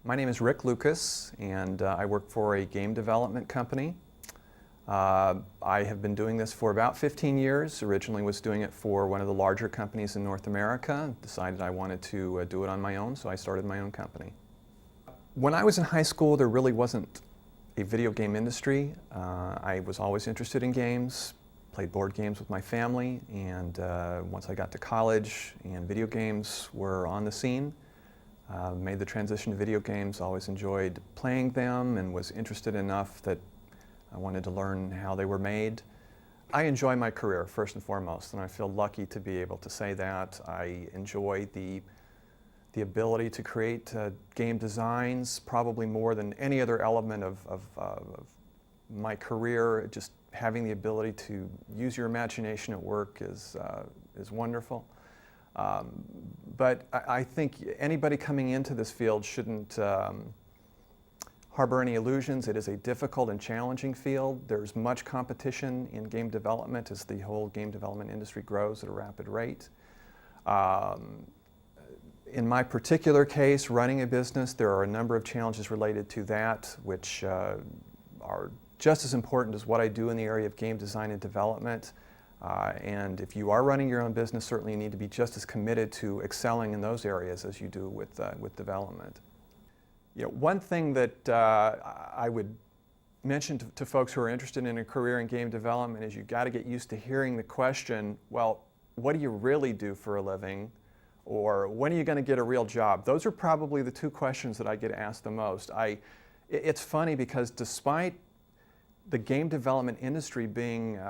My name is Rick Lucas, and I work for a game development company. I have been doing this for about 15 years. Originally was doing it for one of the larger companies in North America. Decided I wanted to do it on my own, so I started my own company. When I was in high school, there really wasn't a video game industry. I was always interested in games, played board games with my family, and once I got to college and video games were on the scene, made the transition to video games, always enjoyed playing them and was interested enough that I wanted to learn how they were made. I enjoy my career first and foremost, and I feel lucky to be able to say that. I enjoy the ability to create game designs probably more than any other element of my career. Just having the ability to use your imagination at work is wonderful. But I think anybody coming into this field shouldn't harbor any illusions. It is a difficult and challenging field. There's much competition in game development as the whole game development industry grows at a rapid rate. In my particular case, running a business, there are a number of challenges related to that, which are just as important as what I do in the area of game design and development. And if you are running your own business, certainly you need to be just as committed to excelling in those areas as you do with development. One thing that I would mention to folks who are interested in a career in game development is you've got to get used to hearing the question, well, what do you really do for a living? Or when are you going to get a real job? Those are probably the two questions that I get asked the most. It's funny because despite the game development industry being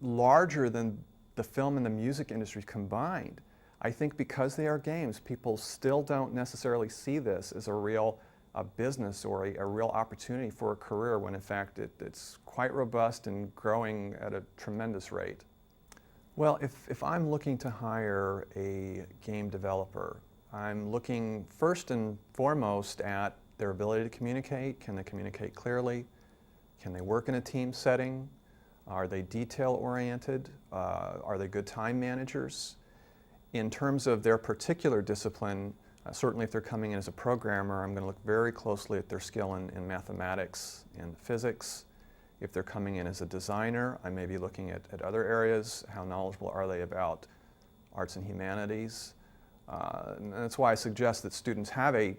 larger than the film and the music industries combined, I think because they are games, people still don't necessarily see this as a real business or a real opportunity for a career when in fact it's quite robust and growing at a tremendous rate. Well, if I'm looking to hire a game developer, I'm looking first and foremost at their ability to communicate. Can they communicate clearly? Can they work in a team setting? Are they detail-oriented? Are they good time managers? In terms of their particular discipline, certainly if they're coming in as a programmer, I'm going to look very closely at their skill in mathematics and physics. If they're coming in as a designer, I may be looking at other areas. How knowledgeable are they about arts and humanities? And that's why I suggest that students have a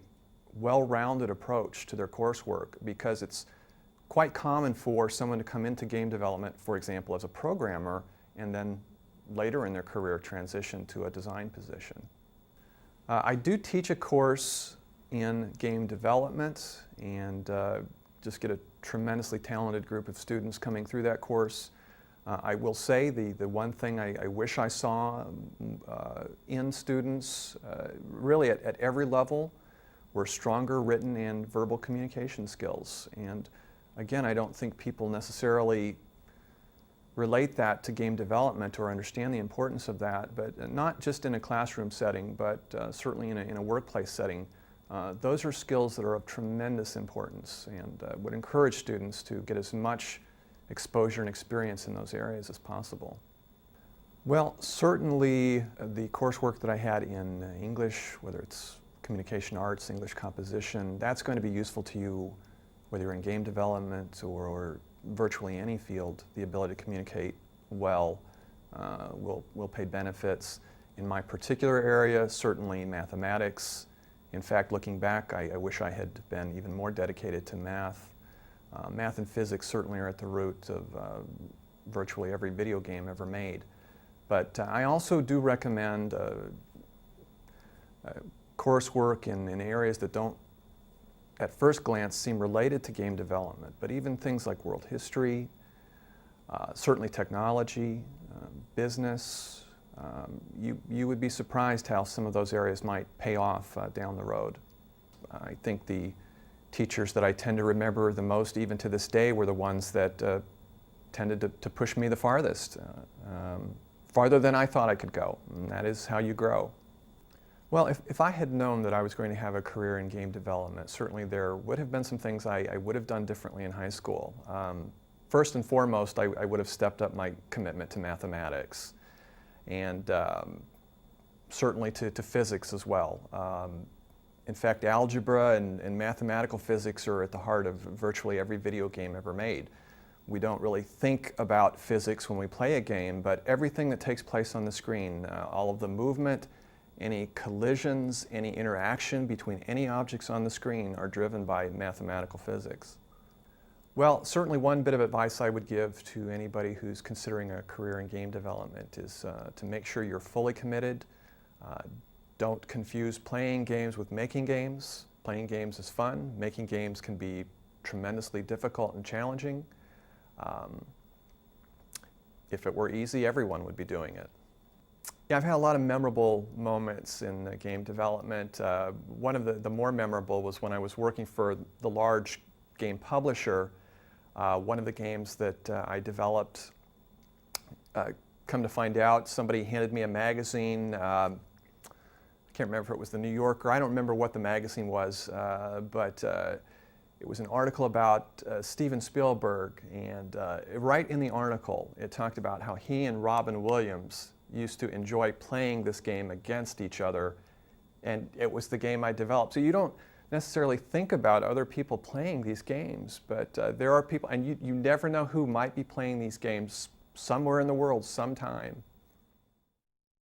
well-rounded approach to their coursework, because it's quite common for someone to come into game development, for example, as a programmer, and then later in their career transition to a design position. I do teach a course in game development and just get a tremendously talented group of students coming through that course. I will say the one thing I wish I saw in students, really at every level, were stronger written and verbal communication skills. And again, I don't think people necessarily relate that to game development or understand the importance of that, but not just in a classroom setting, but certainly in a workplace setting. Those are skills that are of tremendous importance, and would encourage students to get as much exposure and experience in those areas as possible. Well, certainly the coursework that I had in English, whether it's communication arts, English composition, that's going to be useful to you whether you're in game development or virtually any field. The ability to communicate well will pay benefits. In my particular area, certainly mathematics. In fact, looking back, I wish I had been even more dedicated to math. Math and physics certainly are at the root of virtually every video game ever made. But I also do recommend coursework in areas that don't at first glance seem related to game development, but even things like world history, certainly technology, business. You would be surprised how some of those areas might pay off down the road. I think the teachers that I tend to remember the most, even to this day, were the ones that tended to push me the farthest, farther than I thought I could go, and that is how you grow. Well, if I had known that I was going to have a career in game development, certainly there would have been some things I would have done differently in high school. First and foremost, I would have stepped up my commitment to mathematics, and certainly to physics as well. In fact, algebra and mathematical physics are at the heart of virtually every video game ever made. We don't really think about physics when we play a game, but everything that takes place on the screen, all of the movement, any collisions, any interaction between any objects on the screen are driven by mathematical physics. Well, certainly one bit of advice I would give to anybody who's considering a career in game development is to make sure you're fully committed. Don't confuse playing games with making games. Playing games is fun. Making games can be tremendously difficult and challenging. If it were easy, everyone would be doing it. Yeah, I've had a lot of memorable moments in game development. One of the more memorable was when I was working for the large game publisher. One of the games that I developed, come to find out, somebody handed me a magazine. I can't remember if it was the New Yorker. I don't remember what the magazine was, but it was an article about Steven Spielberg, and right in the article it talked about how he and Robin Williams used to enjoy playing this game against each other, and it was the game I developed. So you don't necessarily think about other people playing these games, but there are people, and you never know who might be playing these games somewhere in the world sometime.